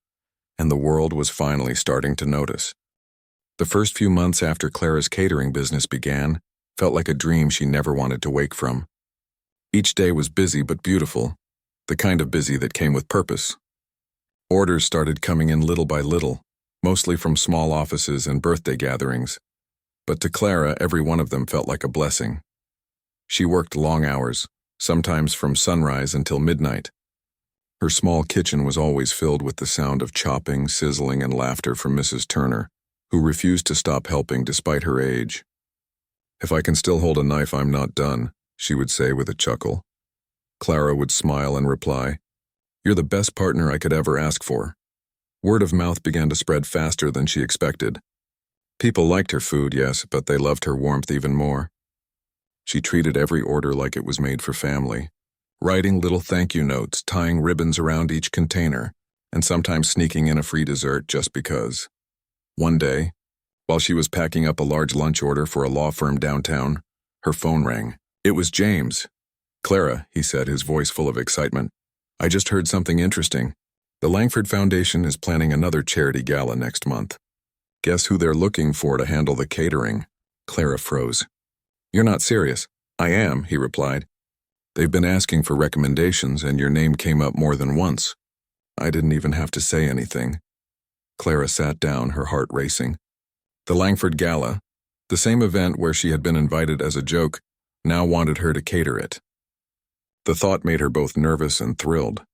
and the world was finally starting to notice. The first few months after Clara's catering business began felt like a dream she never wanted to wake from. Each day was busy but beautiful, the kind of busy that came with purpose. Orders started coming in little by little, mostly from small offices and birthday gatherings. But to Clara, every one of them felt like a blessing. She worked long hours, sometimes from sunrise until midnight. Her small kitchen was always filled with the sound of chopping, sizzling, and laughter from Mrs. Turner, who refused to stop helping despite her age. "If I can still hold a knife, I'm not done," she would say with a chuckle. Clara would smile and reply, "You're the best partner I could ever ask for." Word of mouth began to spread faster than she expected. People liked her food, yes, but they loved her warmth even more. She treated every order like it was made for family, writing little thank you notes, tying ribbons around each container, and sometimes sneaking in a free dessert just because. One day, while she was packing up a large lunch order for a law firm downtown, her phone rang. It was James. "Clara," he said, his voice full of excitement, "I just heard something interesting. The Langford Foundation is planning another charity gala next month. Guess who they're looking for to handle the catering?" Clara froze. "You're not serious." "I am," he replied. "They've been asking for recommendations, and your name came up more than once." I didn't even have to say anything. Clara sat down, her heart racing. The Langford Gala, the same event where she had been invited as a joke, now wanted her to cater it. The thought made her both nervous and thrilled.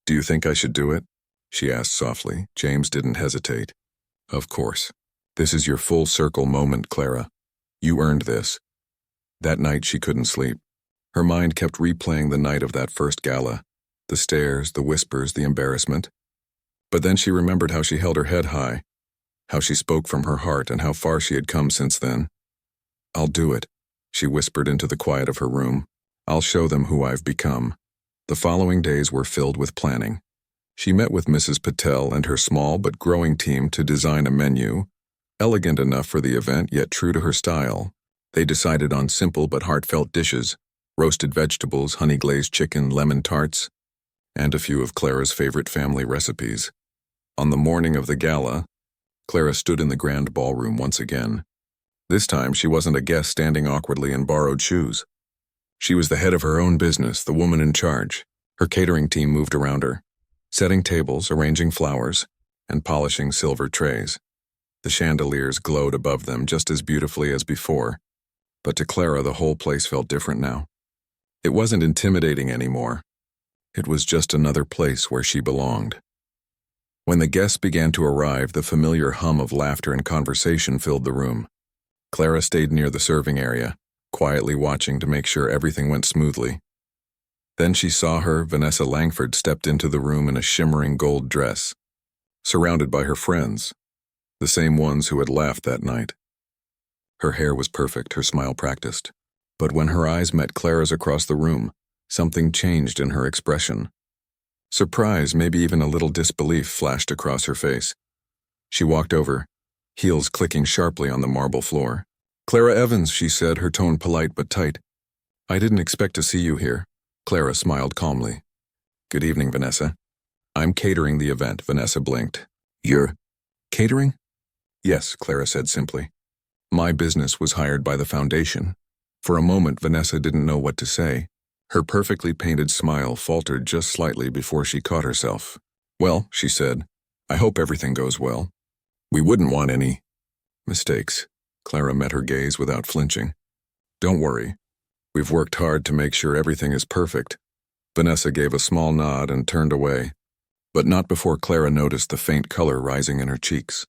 "Do you think I should do it?" she asked softly. James didn't hesitate. "Of course. This is your full circle moment, Clara. You earned this." That night she couldn't sleep. Her mind kept replaying the night of that first gala, the stares, the whispers, the embarrassment. But then she remembered how she held her head high, how she spoke from her heart, and how far she had come since then. "I'll do it," she whispered into the quiet of her room. "I'll show them who I've become." The following days were filled with planning. She met with Mrs. Patel and her small but growing team to design a menu, elegant enough for the event yet true to her style. They decided on simple but heartfelt dishes, roasted vegetables, honey-glazed chicken, lemon tarts, and a few of Clara's favorite family recipes. On the morning of the gala, Clara stood in the grand ballroom once again. This time she wasn't a guest standing awkwardly in borrowed shoes. She was the head of her own business, the woman in charge. Her catering team moved around her, setting tables, arranging flowers, and polishing silver trays. The chandeliers glowed above them just as beautifully as before, but to Clara the whole place felt different now. It wasn't intimidating anymore. It was just another place where she belonged. When the guests began to arrive, the familiar hum of laughter and conversation filled the room. Clara stayed near the serving area, quietly watching to make sure everything went smoothly. Then she saw Vanessa Langford stepped into the room in a shimmering gold dress, surrounded by her friends, the same ones who had laughed that night. Her hair was perfect, her smile practiced. But when her eyes met Clara's across the room, something changed in her expression. Surprise, maybe even a little disbelief, flashed across her face. She walked over, heels clicking sharply on the marble floor. "Clara Evans," she said, her tone polite but tight. "I didn't expect to see you here." Clara smiled calmly. "Good evening, Vanessa." "I'm catering the event," Vanessa blinked. "You're catering?" "Yes," Clara said simply. "My business was hired by the foundation." For a moment, Vanessa didn't know what to say. Her perfectly painted smile faltered just slightly before she caught herself. "Well," she said, "I hope everything goes well. We wouldn't want any mistakes." Clara met her gaze without flinching. "Don't worry. We've worked hard to make sure everything is perfect." Vanessa gave a small nod and turned away, but not before Clara noticed the faint color rising in her cheeks.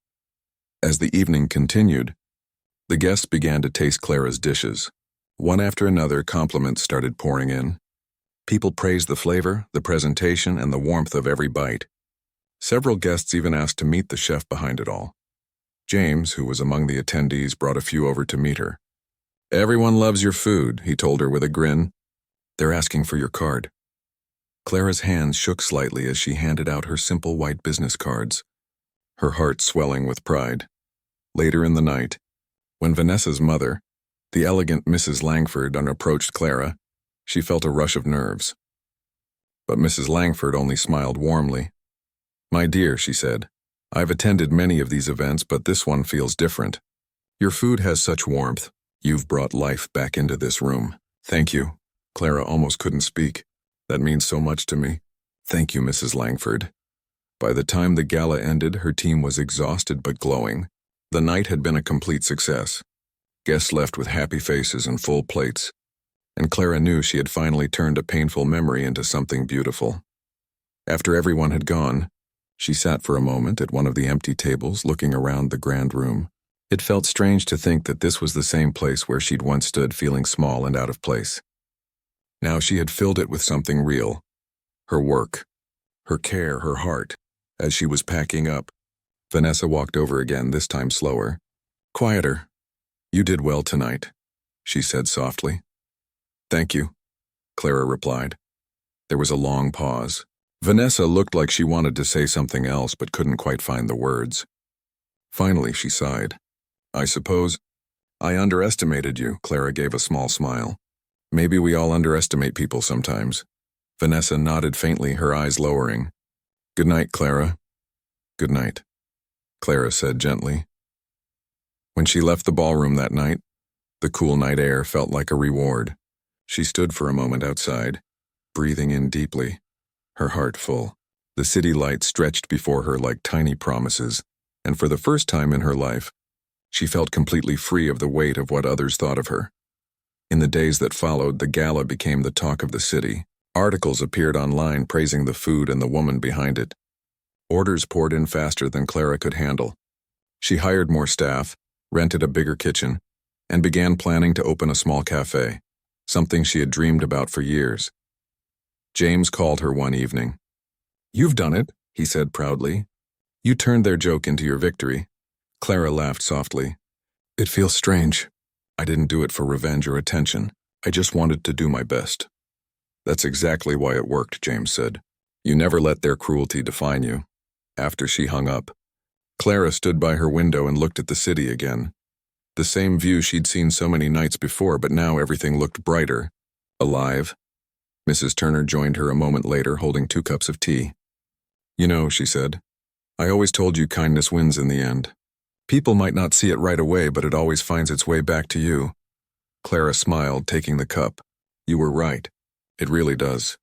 As the evening continued, the guests began to taste Clara's dishes. One after another, compliments started pouring in. People praised the flavor, the presentation, and the warmth of every bite. Several guests even asked to meet the chef behind it all. James, who was among the attendees, brought a few over to meet her. "Everyone loves your food," he told her with a grin. "They're asking for your card." Clara's hands shook slightly as she handed out her simple white business cards, her heart swelling with pride. Later in the night, when Vanessa's mother, the elegant Mrs. Langford, approached Clara, she felt a rush of nerves. But Mrs. Langford only smiled warmly. "My dear," she said, "I've attended many of these events, but this one feels different. Your food has such warmth. You've brought life back into this room." "Thank you." Clara almost couldn't speak. "That means so much to me." "Thank you, Mrs. Langford." By the time the gala ended, her team was exhausted but glowing. The night had been a complete success. Guests left with happy faces and full plates, and Clara knew she had finally turned a painful memory into something beautiful. After everyone had gone, she sat for a moment at one of the empty tables looking around the grand room. It felt strange to think that this was the same place where she'd once stood feeling small and out of place. Now she had filled it with something real. Her work, her care, her heart. As she was packing up, Vanessa walked over again, this time slower. "Quieter. You did well tonight," she said softly. "Thank you," Clara replied. There was a long pause. Vanessa looked like she wanted to say something else but couldn't quite find the words. Finally, she sighed. "I suppose I underestimated you." Clara gave a small smile. "Maybe we all underestimate people sometimes." Vanessa nodded faintly, her eyes lowering. "Good night, Clara." "Good night," Clara said gently. When she left the ballroom that night, the cool night air felt like a reward. She stood for a moment outside, breathing in deeply, her heart full. The city lights stretched before her like tiny promises, and for the first time in her life, she felt completely free of the weight of what others thought of her. In the days that followed, the gala became the talk of the city. Articles appeared online praising the food and the woman behind it. Orders poured in faster than Clara could handle. She hired more staff, rented a bigger kitchen, and began planning to open a small cafe, something she had dreamed about for years. James called her one evening. "You've done it," he said proudly. "You turned their joke into your victory." Clara laughed softly. "It feels strange. I didn't do it for revenge or attention. I just wanted to do my best." "That's exactly why it worked," James said. "You never let their cruelty define you." After she hung up, Clara stood by her window and looked at the city again. The same view she'd seen so many nights before, but now everything looked brighter, alive. Mrs. Turner joined her a moment later, holding 2 cups of tea. "You know," she said, "I always told you kindness wins in the end. People might not see it right away, but it always finds its way back to you." Clara smiled, taking the cup. "You were right. It really does."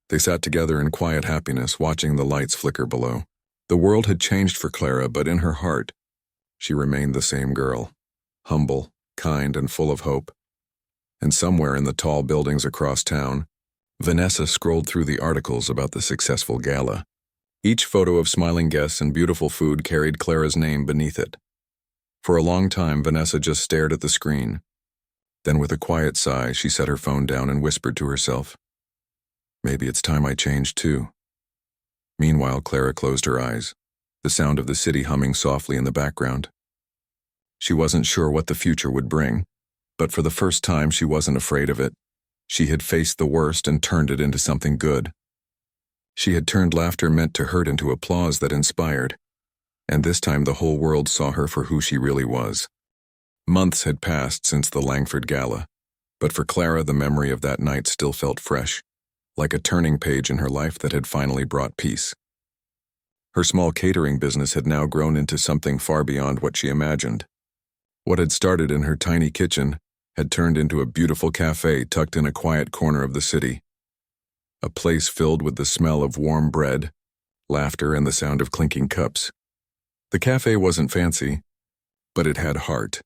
They sat together in quiet happiness, watching the lights flicker below. The world had changed for Clara, but in her heart, she remained the same girl, humble, kind, and full of hope. And somewhere in the tall buildings across town, Vanessa scrolled through the articles about the successful gala. Each photo of smiling guests and beautiful food carried Clara's name beneath it. For a long time, Vanessa just stared at the screen. Then with a quiet sigh, she set her phone down and whispered to herself, "Maybe it's time I changed too." Meanwhile, Clara closed her eyes, the sound of the city humming softly in the background. She wasn't sure what the future would bring, but for the first time she wasn't afraid of it. She had faced the worst and turned it into something good. She had turned laughter meant to hurt into applause that inspired, and this time the whole world saw her for who she really was. Months had passed since the Langford Gala, but for Clara the memory of that night still felt fresh, like a turning page in her life that had finally brought peace. Her small catering business had now grown into something far beyond what she imagined. What had started in her tiny kitchen had turned into a beautiful cafe tucked in a quiet corner of the city. A place filled with the smell of warm bread, laughter, and the sound of clinking cups. The cafe wasn't fancy, but it had heart.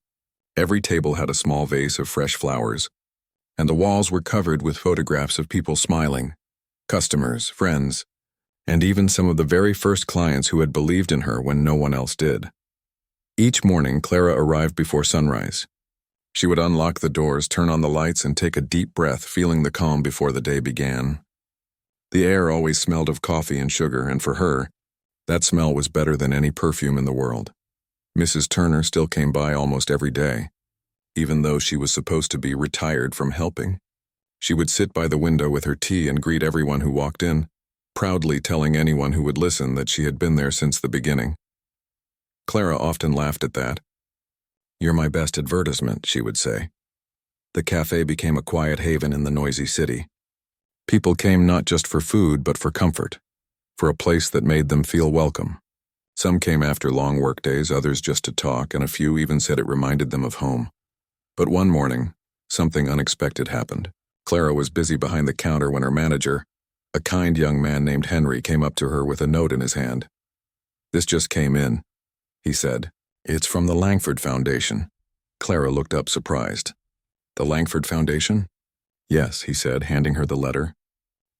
Every table had a small vase of fresh flowers, and the walls were covered with photographs of people smiling, customers, friends, and even some of the very first clients who had believed in her when no one else did. Each morning, Clara arrived before sunrise. She would unlock the doors, turn on the lights, and take a deep breath, feeling the calm before the day began. The air always smelled of coffee and sugar, and for her, that smell was better than any perfume in the world. Mrs. Turner still came by almost every day, even though she was supposed to be retired from helping. She would sit by the window with her tea and greet everyone who walked in, proudly telling anyone who would listen that she had been there since the beginning. Clara often laughed at that. "You're my best advertisement," she would say. The cafe became a quiet haven in the noisy city. People came not just for food but for comfort, for a place that made them feel welcome. Some came after long workdays, others just to talk, and a few even said it reminded them of home. But one morning, something unexpected happened. Clara was busy behind the counter when her manager, a kind young man named Henry, came up to her with a note in his hand. "This just came in," he said. "It's from the Langford Foundation." Clara looked up surprised. "The Langford Foundation?" "Yes," he said, handing her the letter.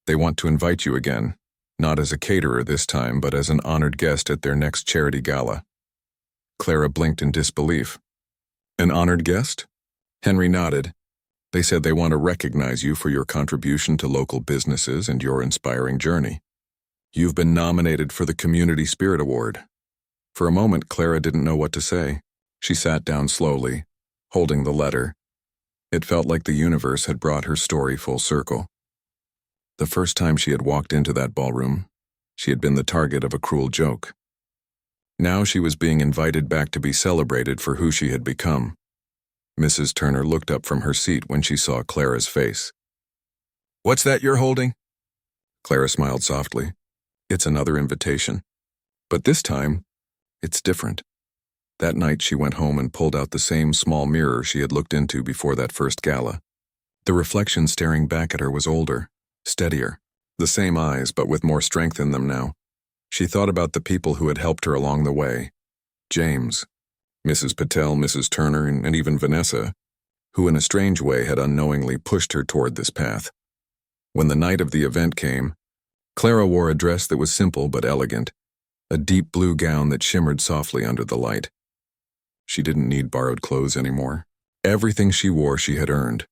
"They want to invite you again, not as a caterer this time, but as an honored guest at their next charity gala." Clara blinked in disbelief. "An honored guest?" Henry nodded. "They said they want to recognize you for your contribution to local businesses and your inspiring journey. You've been nominated for the Community Spirit Award." For a moment, Clara didn't know what to say. She sat down slowly, holding the letter. It felt like the universe had brought her story full circle. The first time she had walked into that ballroom, she had been the target of a cruel joke. Now she was being invited back to be celebrated for who she had become. Mrs. Turner looked up from her seat when she saw Clara's face. "What's that you're holding?" Clara smiled softly. "It's another invitation. But this time, it's different." That night she went home and pulled out the same small mirror she had looked into before that first gala. The reflection staring back at her was older, steadier, the same eyes but with more strength in them now. She thought about the people who had helped her along the way. James, Mrs. Patel, Mrs. Turner, and even Vanessa, who in a strange way had unknowingly pushed her toward this path. When the night of the event came, Clara wore a dress that was simple but elegant, a deep blue gown that shimmered softly under the light. She didn't need borrowed clothes anymore. Everything she wore she had earned.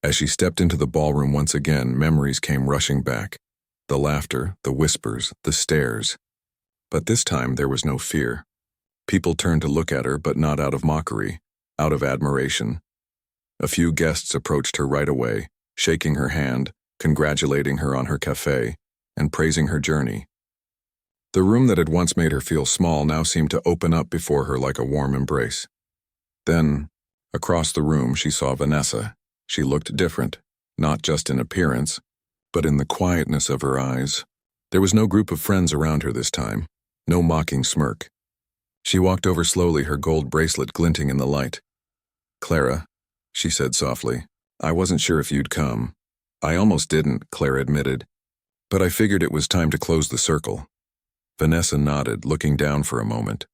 As she stepped into the ballroom once again, memories came rushing back. The laughter, the whispers, the stares. But this time there was no fear. People turned to look at her, but not out of mockery, out of admiration. A few guests approached her right away, shaking her hand, congratulating her on her café, and praising her journey. The room that had once made her feel small now seemed to open up before her like a warm embrace. Then, across the room, she saw Vanessa. She looked different, not just in appearance, but in the quietness of her eyes. There was no group of friends around her this time, no mocking smirk. She walked over slowly, her gold bracelet glinting in the light. "Clara," she said softly, "I wasn't sure if you'd come." "I almost didn't," Clara admitted, "but I figured it was time to close the circle." Vanessa nodded, looking down for a moment.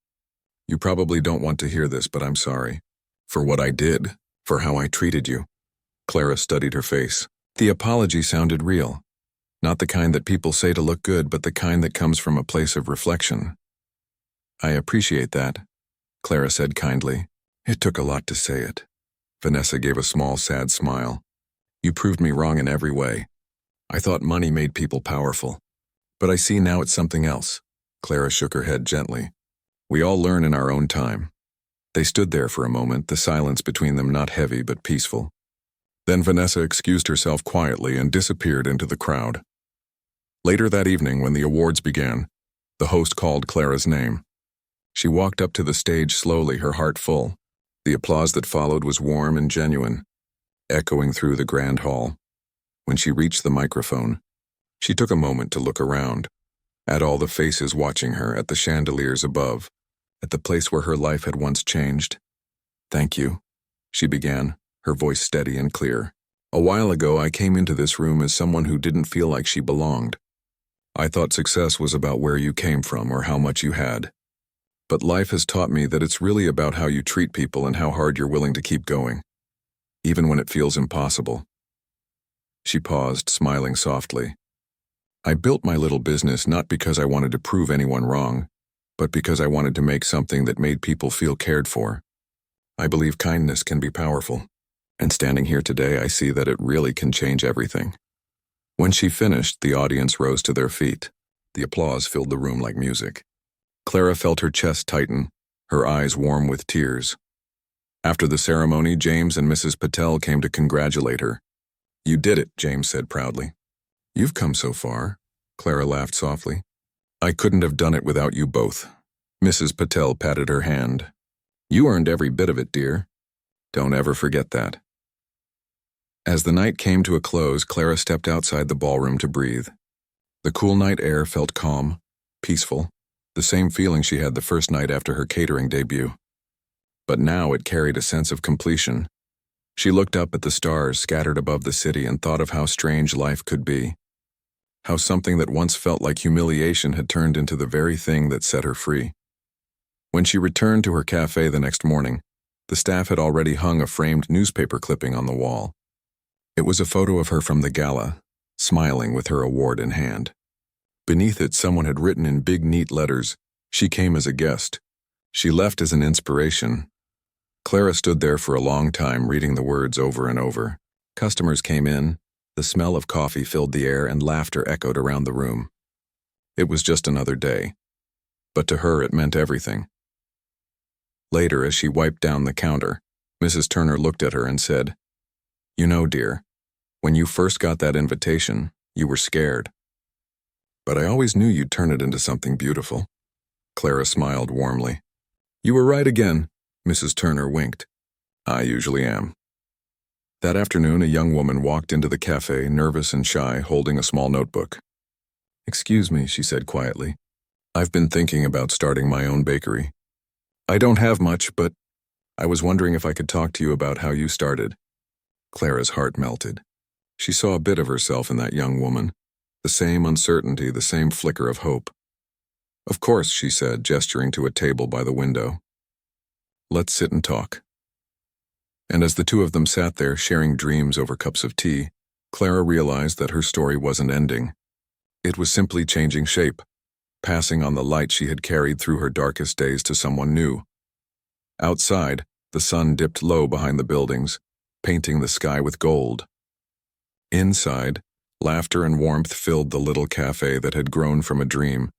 "You probably don't want to hear this, but I'm sorry. For what I did, for how I treated you." Clara studied her face. The apology sounded real. Not the kind that people say to look good, but the kind that comes from a place of reflection. "I appreciate that," Clara said kindly. "It took a lot to say it." Vanessa gave a small, sad smile. "You proved me wrong in every way. I thought money made people powerful. But I see now it's something else." Clara shook her head gently. "We all learn in our own time." They stood there for a moment, the silence between them not heavy but peaceful. Then Vanessa excused herself quietly and disappeared into the crowd. Later that evening, when the awards began, the host called Clara's name. She walked up to the stage slowly, her heart full. The applause that followed was warm and genuine, echoing through the grand hall. When she reached the microphone, she took a moment to look around, at all the faces watching her, at the chandeliers above, at the place where her life had once changed. "Thank you," she began, her voice steady and clear. "A while ago I came into this room as someone who didn't feel like she belonged. I thought success was about where you came from or how much you had. But life has taught me that it's really about how you treat people and how hard you're willing to keep going, even when it feels impossible." She paused, smiling softly. "I built my little business not because I wanted to prove anyone wrong, but because I wanted to make something that made people feel cared for. I believe kindness can be powerful, and standing here today I see that it really can change everything." When she finished, the audience rose to their feet. The applause filled the room like music. Clara felt her chest tighten, her eyes warm with tears. After the ceremony, James and Mrs. Patel came to congratulate her. You did it, James said proudly. You've come so far, Clara laughed softly. I couldn't have done it without you both. Mrs. Patel patted her hand. You earned every bit of it, dear. Don't ever forget that. As the night came to a close, Clara stepped outside the ballroom to breathe. The cool night air felt calm, peaceful, the same feeling she had the first night after her catering debut. But now it carried a sense of completion. She looked up at the stars scattered above the city and thought of how strange life could be. How something that once felt like humiliation had turned into the very thing that set her free. When she returned to her cafe the next morning, the staff had already hung a framed newspaper clipping on the wall. It was a photo of her from the gala, smiling with her award in hand. Beneath it, someone had written in big, neat letters, "She came as a guest. She left as an inspiration." Clara stood there for a long time reading the words over and over. Customers came in, the smell of coffee filled the air and laughter echoed around the room. It was just another day, but to her it meant everything. Later, as she wiped down the counter, Mrs. Turner looked at her and said, "You know, dear, when you first got that invitation, you were scared. But I always knew you'd turn it into something beautiful." Clara smiled warmly. "You were right again," Mrs. Turner winked. "I usually am." That afternoon, a young woman walked into the cafe, nervous and shy, holding a small notebook. "Excuse me," she said quietly. "I've been thinking about starting my own bakery. I don't have much, but I was wondering if I could talk to you about how you started." Clara's heart melted. She saw a bit of herself in that young woman, the same uncertainty, the same flicker of hope. "Of course," she said, gesturing to a table by the window. "Let's sit and talk." And as the two of them sat there sharing dreams over cups of tea, Clara realized that her story wasn't ending. It was simply changing shape, passing on the light she had carried through her darkest days to someone new. Outside, the sun dipped low behind the buildings, painting the sky with gold. Inside, laughter and warmth filled the little cafe that had grown from a dream.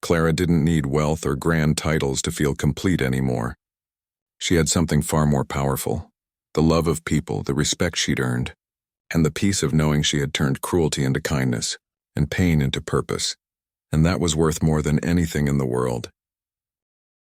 Clara didn't need wealth or grand titles to feel complete anymore. She had something far more powerful, the love of people, the respect she'd earned, and the peace of knowing she had turned cruelty into kindness and pain into purpose, and that was worth more than anything in the world.